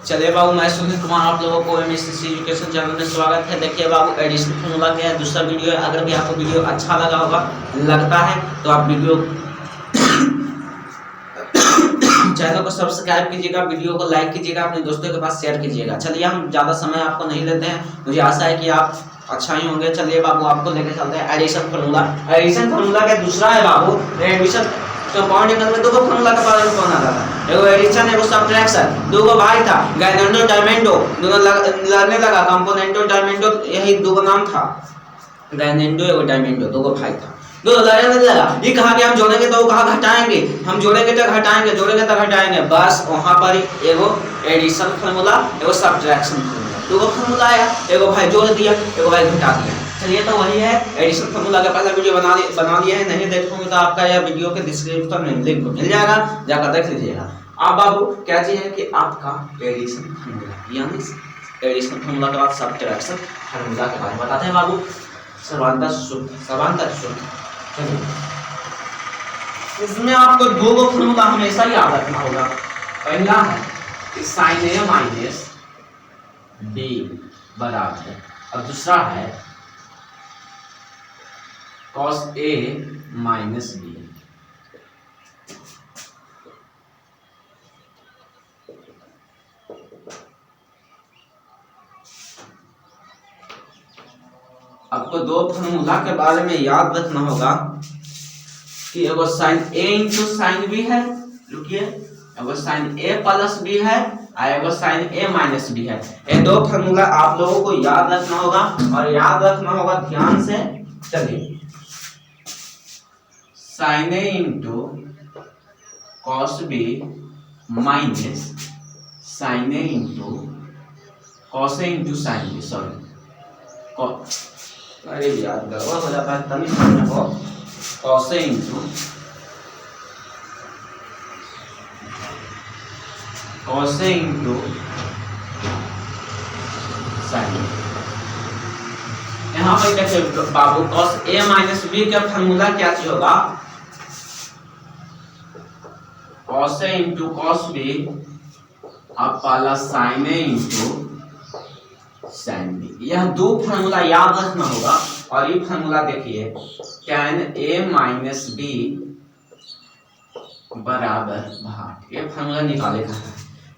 चलिए बाबू, मैं सुनील कुमार आप लोगों को एमएससी एजुकेशन चैनल में स्वागत है। देखिए बाबू, एडिशन फॉर्मूला के दूसरा वीडियो है। अगर भी आपको वीडियो अच्छा लगा होगा लगता है तो आप वीडियो चैनल को सब्सक्राइब कीजिएगा, वीडियो को लाइक कीजिएगा, अपने दोस्तों के पास शेयर कीजिएगा। चलिए हम ज़्यादा समय आपको नहीं लेते हैं, मुझे आशा है कि आप अच्छा ही होंगे। चलिए बाबू, आपको लेकर चलते हैं एडिशन फॉर्मूला। एडिशन फॉर्मूला का दूसरा है बाबू एडिशन। तो पॉइंट एंगल में दो फॉर्मूला का पालन कौन आता था, एगो एडिशन एगो सब्ट्रैक्शन। दो भाई था गैलेंडो डायमेंडो, दोनों लड़ने लगा। कंपोनेंटो डायमेंडो, यही दो नाम था, गैलेंडो एगो डायमेंडो, दो भाई था, दो लड़ने लगा। ये कहा कि हम जोड़ेंगे तो कहा घटाएंगे, हम जोड़ेंगे तो घटाएंगे, जोड़ेंगे तो घटाएंगे। बस वहां पर एगो एडिशन फॉर्मूला एगो सब्ट्रैक्शन फॉर्मूला, दो फॉर्मूला आया, एगो भाई जोड़ दिया, एगो भाई घटा दिया। चलिए, तो वही है एडिशन फॉर्मूला का पहला वीडियो बना लिया है। नहीं देखोगे तो आपका यह वीडियो के डिस्क्रिप्शन में लिंक मिल जाएगा, जाकर देख लीजिएगा। अब बाबू क्या चीज है कि आपका एडिशन फॉर्मूला यानी एडिशन फॉर्मूला के बाद सब्ट्रैक्शन फॉर्मूला के बारे में बताते हैं बाबू। समांतर सूत्र चलिए, इसमें आपको दो फॉर्मूला हमेशा याद रखना होगा। पहला है कि sin a माइनस b बराबर, और दूसरा है cos a माइनस b। आपको दो फॉर्मूला के बारे में याद रखना होगा कि एगो sine a into sine b है, रुकिए, एगो साइन a प्लस b है और एगो साइन a माइनस b है। ये दो फॉर्मूला आप लोगों को याद रखना होगा, और याद रखना होगा ध्यान से। चलिए, sine a into cos b minus sine a into cos a into sine b, sorry अरे यार गड़बड़ हो जाता है, तभी समझना हो। Cos a into cos a into sine. यहाँ पर कैसे बाबू, कॉस a माइनस b का फॉर्मूला क्या चीज होगा, cos a into cos b अब plus sine a into sine b। यह दो फॉर्मूला याद रखना होगा। और ये फॉर्मूला देखिए, tan a माइनस b बराबर भाग, ये फॉर्मूला निकाले का है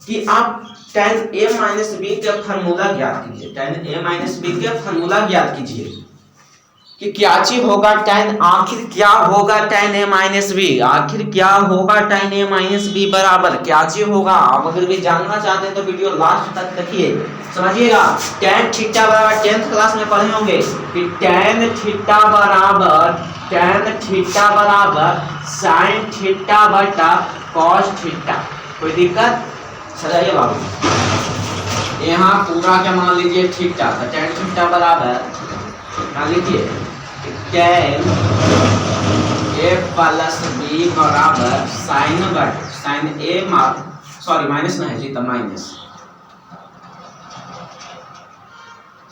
कि आप tan a माइनस b का फॉर्मूला ज्ञात कीजिए। tan a माइनस b का फॉर्मूला ज्ञात कीजिए कि क्या चीज होगा tan, आखिर क्या होगा tan a माइनस b, आखिर क्या होगा tan a माइनस b बराबर क्या चीज होगा। आप अगर भी जानना चाहते हैं तो वीडियो लास्ट तक देखिए, समझिएगा। tan थीटा बराबर 10th क्लास में पढ़े होंगे कि tan थीटा बराबर sin थीटा बटा cos थीटा। कोई दिक्कत? चलिए बाबू, यहाँ पूरा क्या मान लीजिए थीटा, तो tan थीटा बराबर मान लीजिए tan a प्लस b बराबर साइन a सॉरी माइनस नहीं है जी, तो minus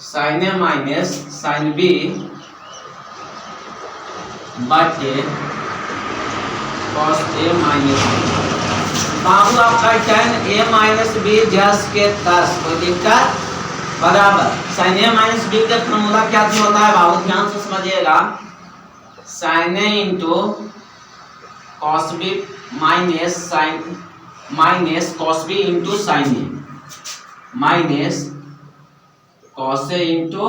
sine a minus sine b बटे cos a माइनस b। बाबू आपका tan a माइनस b जस के तस, कोई दिक्कत? बराबर साइन a माइनस b का फॉर्मूला क्या होता है बाबू, ध्यान से समझिएगा। Sine a into cos b minus cos b into sine a minus cos a into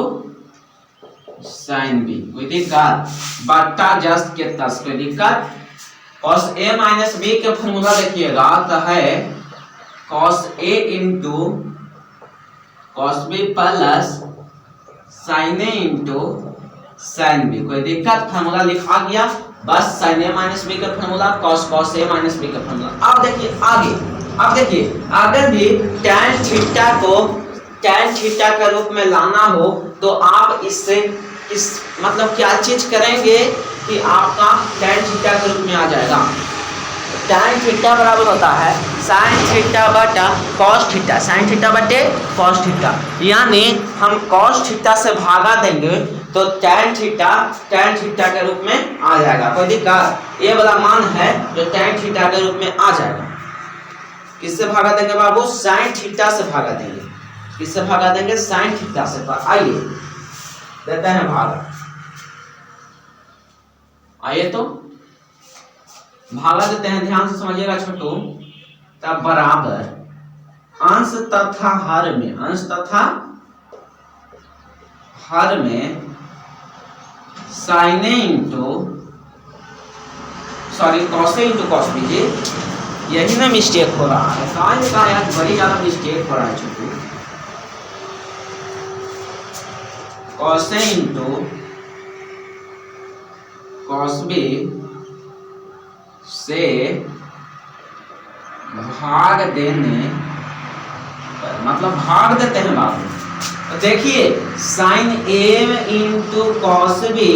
sine b, कोई दिक्कत? बट्टा जस्ट के तस, कोई दिक्कत? कॉस a माइनस b का फॉर्मूला देखिएगा तो है cos a into cos b plus sine a into sine b, कोई दिक्कत? फॉर्मूला लिखा गया, बस साइन a माइनस b का formula cos a minus b का फॉर्मूला। अब देखिए आगे, अब देखिए अगर भी tan थीटा को tan थीटा के रूप में लाना हो तो आप इससे इस मतलब क्या चीज करेंगे कि आपका tan थीटा के रूप में आ जाएगा। tan थीटा बराबर होता है sin थीटा बटा cos थीटा, sin थीटा बटे cos थीटा, यानी हम cos थीटा से भागा देंगे तो tan थीटा के रूप में आ जाएगा। कोई दिक्कत? ये वाला मान है जो tan थीटा के रूप में आ जाएगा। किससे भागा देंगे बाबू? साइन थीटा से भागा देंगे। किससे भागा देंगे? साइन थीटा से। आइए देते हैं भागा। आइए तो भागा देते हैं, ध्यान से समझिएगा छोटू। तब बराबर अंश तथा हर में, अंश तथा हर में sine into sorry cos into cos बीजिए। यही ना मिस्टेक हो रहा है, साइन का यार बड़ी ज्यादा मिस्टेक हो रहा है छोटू। कॉसे इंटू कॉस बी से भाग देने, मतलब भाग देते हैं बाबू। तो देखिए sine M into cos B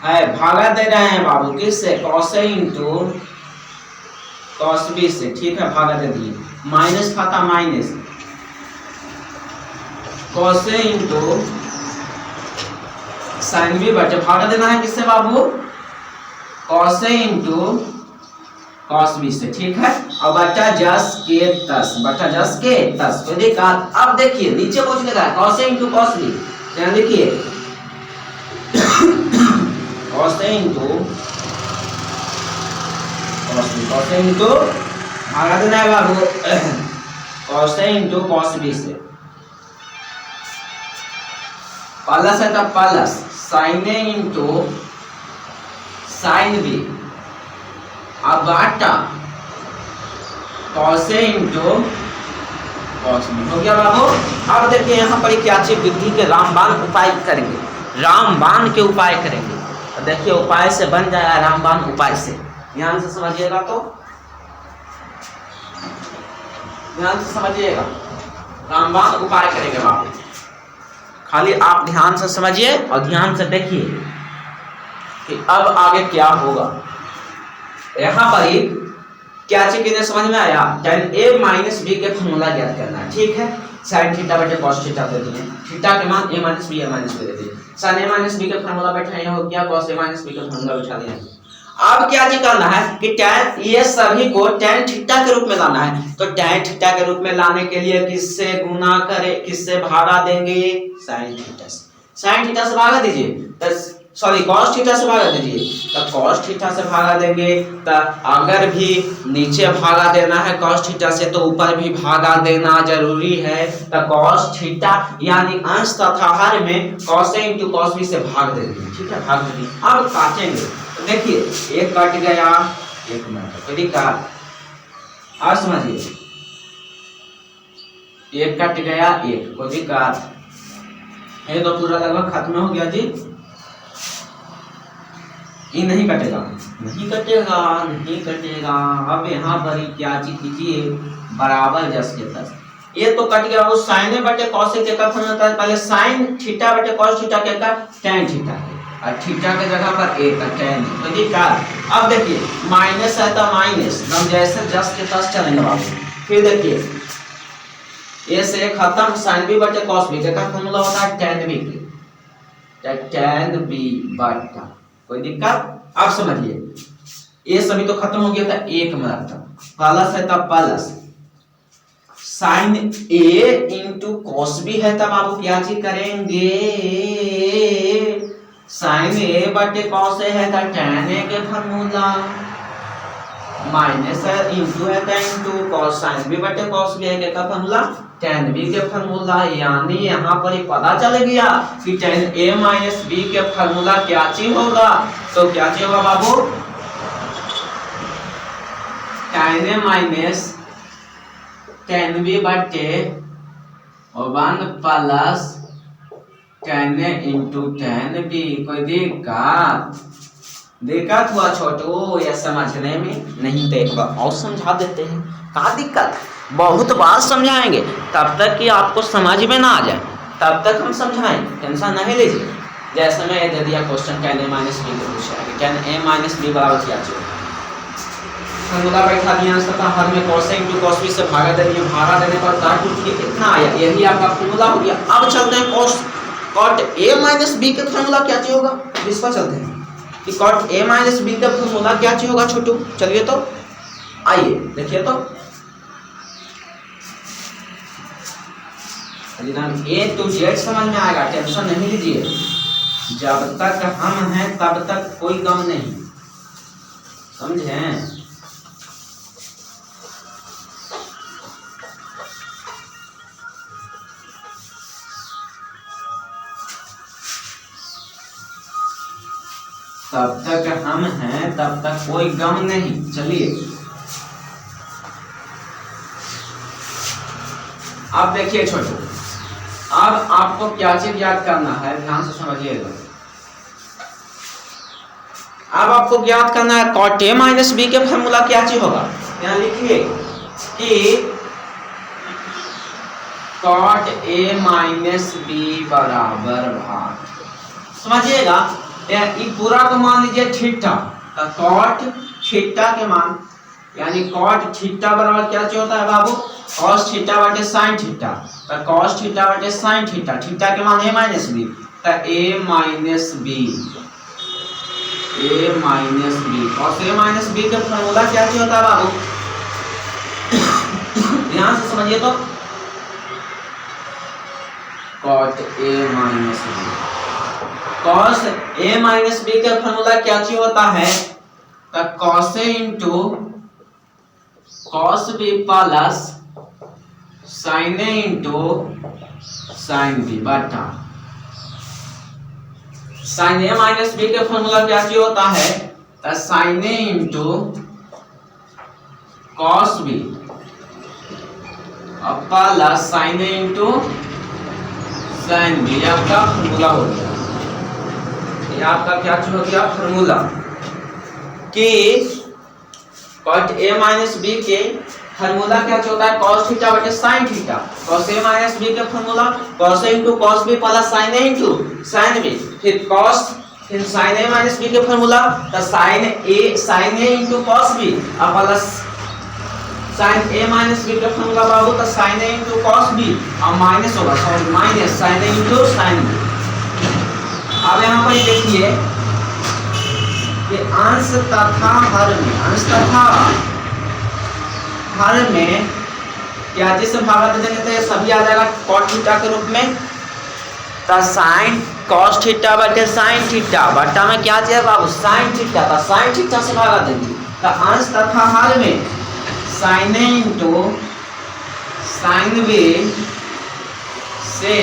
है, भागा दे रहे हैं बाबू किससे? कॉस इंटू कॉस बी से। ठीक है, भागा दे दिए। माइनस खाता माइनस, कॉस इंटू साइन बी बटे भागा देना है किससे बाबू? कॉस इंटू कॉस बी से। ठीक है, अब बटा जस के तस, बटा जस के तस। तो देखा, अब देखिए नीचे पूछ लेगा कॉस इंटू कॉस बी। ध्यान देखिए cos into cos B, cos into भागा देना है बाबू कॉस इंटू कॉस बी से। प्लस है तब plus sine A into sine B, अब बाटा cos A into cos B. हो गया बाबू। अब देखिए यहाँ पर क्या चीज विधि के रामबाण उपाय करेंगे, रामबाण के उपाय करेंगे। तो देखिए उपाय से बन जाएगा रामबाण उपाय से। ध्यान से समझिएगा, तो ध्यान से समझिएगा, रामबाण उपाय करेंगे बाबू। खाली आप ध्यान से समझिए और ध्यान से देखिए कि अब आगे क्या होगा। यहाँ पर ही क्या चीज कितने समझ में आया? tan a माइनस बी के फॉर्मूला ज्ञात करना है। ठीक है, साइन थीटा बटे कॉस थीटा दे दिए, थीटा के मान a माइनस बी दे दिए, साइन a माइनस बी का फॉर्मूला बैठा हो गया, कॉस a माइनस बी का फॉर्मूला बैठा दिया। अब क्या चीज करना है कि tan ये सभी को tan थीटा के रूप में लाना है। तो tan थीटा के रूप में लाने के लिए किससे गुना करें, किससे भागा देंगे? साइन थीटा से। साइन थीटा से भागा दीजिए, सॉरी कॉस थीटा से भागा दीजिए। तो कॉस थीटा से भागा देंगे, तो अगर भी नीचे भागा देना है कॉस थीटा से तो ऊपर भी भागा देना जरूरी है। तो कॉस थीटा यानी अंश तथा हर में cos A into cos B से भाग देंगे। ठीक है, भाग देंगे। अब काटेंगे, तो देखिए एक कट गया, एक मिनट कोई दिक्कत? अब समझिए, एक कट गया, एक कोई दिक्कत? ये तो पूरा लगभग खत्म हो गया जी। ये नहीं कटेगा, नहीं कटेगा, नहीं कटेगा। अब यहाँ पर ही क्या चीज कीजिए, बराबर जस के तस। ये तो कट गया, वो साइन ए बटे कॉस ए का फॉर्मूला था पहले, साइन थीटा बटे कॉस थीटा के का tan थीटा है, और थीटा के जगह पर a का tan है। तो ठीक है, अब देखिए माइनस है तो माइनस, हम जैसे जस के तस चलेंगे बाबू। फिर देखिए a से खत्म, साइन बी बटे कॉस बी का फॉर्मूला होता है tan b के, tan b बटा, कोई दिक्कत? अब समझिए, ये सभी तो खत्म हो गया था, एक में रखता, प्लस है तब plus sine A into cos B है तब आप क्या चीज करेंगे? साइन ए बटे कॉस ए है तो tan ए के फॉर्मूला, माइनस है इंटू है तो इंटू कॉस साइन बी बटे कॉस बी है का फॉर्मूला tan b के फॉर्मूला। यानी यहाँ पर ही पता चल गया कि tan a माइनस b के फॉर्मूला क्या चीज होगा। तो क्या चीज होगा बाबू? tan a minus tan b बटे 1 plus tan a into tan b। कोई दिक्कत हुआ छोटू या समझने में? नहीं तो एक बार और समझा देते हैं, क्या दिक्कत? बहुत बार समझाएंगे तब तक कि आपको समझ में ना आ जाए, तब तक हम समझाएंगे, टेंशन नहीं लीजिए। जैसे मैं ये दे दिया question tan a minus B को पूछा है, tan a माइनस बी बराबर क्या चाहिए? फॉर्मूला बैठा दिया, सतह हर में cos a into cos b से भागा दे दिया, भागा देने पर काट टूट के कितना आया, यही आपका फॉर्मूला हो गया। अब चलते हैं cot a माइनस बी का फॉर्मूला क्या चाहिए होगा, इस पर चलते हैं कि cot a माइनस बी का फॉर्मूला क्या चाहिए होगा छोटू। चलिए तो आइए देखिए तो ए टू जेड समझ में आएगा, टेंशन नहीं लीजिए। जब तक हम हैं तब तक कोई गम नहीं, समझे। तब तक हम हैं तब तक कोई गम नहीं। चलिए अब देखिए छोटू, अब आपको क्या चीज याद करना है, ध्यान से समझिएगा। अब आपको याद करना है कॉट ए माइनस बी के फॉर्मूला क्या चीज होगा। यहाँ लिखिए कि कॉट ए माइनस बी बराबर भाग, समझिएगा। ये पूरा को मान लीजिए थीटा, तो कॉट थीटा के मान यानी कॉट थीटा बराबर क्या चीज होता है बाबू, कॉस थीटा बटे साइन थीटा। तो कॉस थीटा बटे साइन थीटा, थीटा के मान ए माइनस बी, तो A minus B, A minus B. Cos A minus B का फॉर्मूला क्या चीज होता है बाबू, ध्यान से समझिए तो। Cot A minus B, cos A minus B का फॉर्मूला क्या चीज होता है, तो cos A into cos B plus sine A into sine B बटा साइन ए माइनस बी का फॉर्मूला क्या चीज होता है, तो sine A into cos B plus sine A into sine B. आपका फॉर्मूला हो गया, ये आपका क्या चीज हो गया फॉर्मूला कि कॉट ए माइनस बी के फॉर्मूला क्या होता है, cos थीटा बटे sin theta. cos a minus b का formula cos a into cos b plus sin a into sin b, फिर cos फिर sin a माइनस b का फॉर्मूला तो sin a into cos b plus sin a minus b का formula बाबू तो sin a into cos b और minus होगा, sorry minus sin a into sin b। अब यहाँ पर देखिए कि अंश तथा हर में, अंश तथा हर में क्या जिससे भागा दे देंगे तो सभी आ जाएगा cos थीटा के रूप में। तो sin cos थीटा बटे sin थीटा बटा में क्या चाहिए बाबू sin थीटा, तो sin थीटा से भागा देंगे। तो अंश तथा हर में sin a into sin b से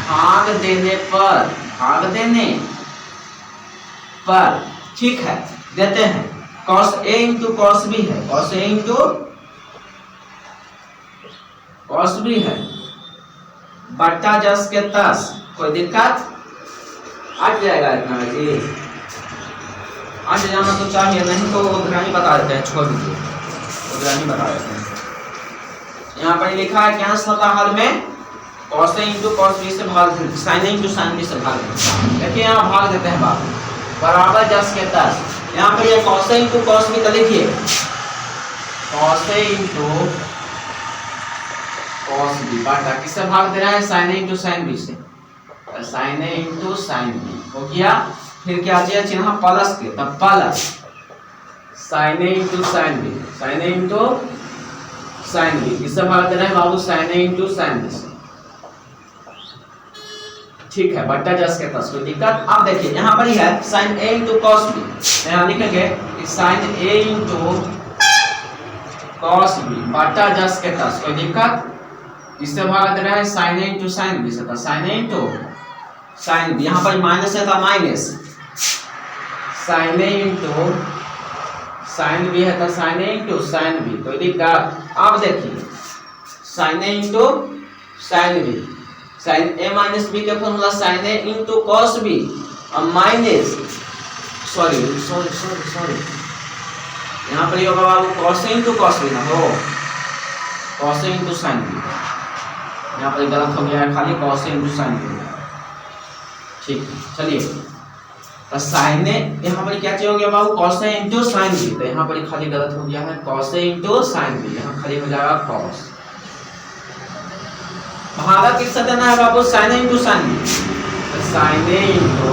भाग देने पर, भाग देने पर, ठीक है देते हैं। cos a into cos b है, cos a into cos b है बट्टा 10 के 10, कोई दिक्कत हट जाएगा इतना जी, हट जाना तो चाहिए, नहीं तो उतना ही बता देते हैं, छोड़ दीजिए उतना ही बता देते हैं। यहाँ पर लिखा है क्या सता हल में cos a into cos b से भाग देते, sin a into sin b से भाग देते। देखिए यहाँ भाग देते हैं बात बराबर 10 के 10। यहाँ पर ये cos a into cos b तो लिखिए cos a into cos b बटा किससे भाग दे रहा है sin a into sin b से, sin a into sin b हो गया। फिर क्या चाहिए चिन्ह प्लस के, तब plus sin a into sin b, sin a into sin b किससे भाग दे रहा है बाबू sin a into sin b से, ठीक है बट्टा 10 के 10, कोई दिक्कत। अब देखिए यहाँ पर ही है sin a into cos b, यहाँ लिखेंगे कि sin a into cos b बट्टा 10 के 10, कोई दिक्कत। इससे भागा दे रहा है sin a into sin b से, तो sin a into sin b, यहाँ पर माइनस है तो minus sin a into sin b है तो sin a into sin b, कोई दिक्कत। अब देखिए sin a into sin b, sin a minus b का formula sin a into cos b और माइनस सॉरी यहाँ पर ये होगा बाबू cos a into cos b ना हो, cos a into sin b, यहाँ पर गलत हो गया है, खाली cos a into sin b, ठीक है। चलिए तो sin a यहाँ पर क्या चाहिए हो गया बाबू cos a into sin b, तो यहाँ पर खाली गलत हो गया है cos a into sin b, यहाँ खाली हो जाएगा cos। भागा किससे देना है बाबू sin a into sin b, तो sin a into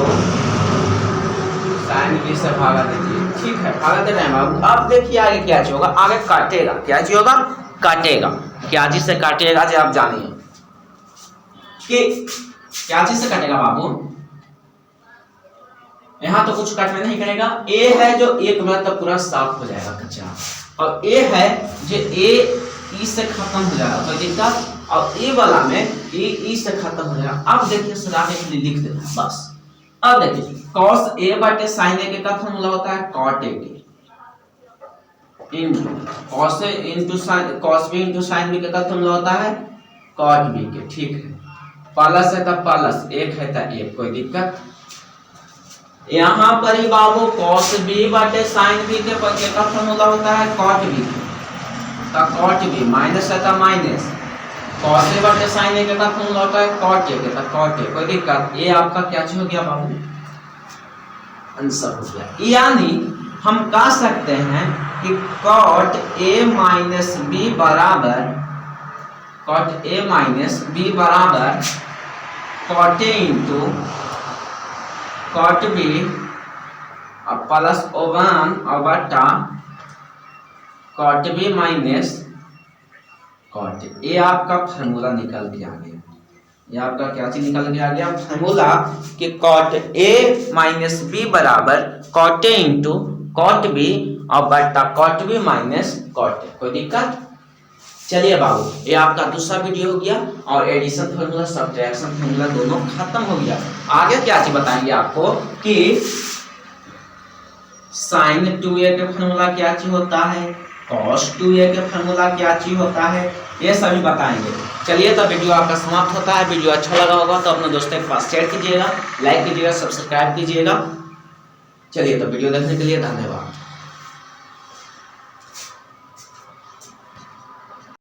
sin b से भागा दीजिए, ठीक है, आगे दे रहे हैं बाबू। अब देखिए आगे क्या चीज होगा, आगे काटेगा, क्या चीज होगा, काटेगा। क्या चीज से काटेगा जी आप जानिए कि क्या चीज से काटेगा बाबू। यहाँ तो कुछ काटने नहीं करेगा, ए है जो एक मिनट तक पूरा साफ हो जाएगा कच्चा, और ए है जो ए ई से खत्म हो जाएगा कोई दिक्कत, और ए वाला में ए ई से खत्म हो जाएगा। अब देखिए सराहे के लिए लिख देना है बस। अब देखिए cos a बटे sin a के का फॉर्मूला होता है cot a के into cos a into sin cos b into sin b के का फॉर्मूला होता है cot b के, ठीक है। प्लस है तब प्लस, एक है तब एक, कोई दिक्कत। यहाँ पर ही बाबू cos b बटे sin b के का फॉर्मूला होता है cot b का cot b, माइनस है तब माइनस, cos a बटे sin a का फॉर्मूला होता है cot a के, cot a, कोई दिक्कत। ये आपका क्या चीज हो गया बाबू, आंसर हो गया। यानी हम कह सकते हैं कि cot a माइनस b बराबर cot a माइनस b बराबर cot a into cot b और प्लस O1 और बटा cot b minus cot a। ये आपका फार्मूला निकल के आ गया, ये आपका क्या चीज निकल के आ गया, फार्मूला कि cot a माइनस b बराबर cot a into cot b और बटा cot b minus cot a, कोई दिक्कत। चलिए बाबू ये आपका दूसरा वीडियो हो गया, और एडिशन फार्मूला सब्ट्रैक्शन फार्मूला दोनों खत्म हो गया। आगे क्या चीज बताएंगे आपको कि sin 2a के फार्मूला क्या चीज होता है, cos 2a के फार्मूला क्या चीज होता है, ये सभी बताएंगे। चलिए तो वीडियो आपका समाप्त होता है। वीडियो अच्छा लगा होगा तो अपने दोस्तों के पास शेयर कीजिएगा, लाइक कीजिएगा, सब्सक्राइब कीजिएगा। चलिए तो वीडियो देखने के लिए धन्यवाद।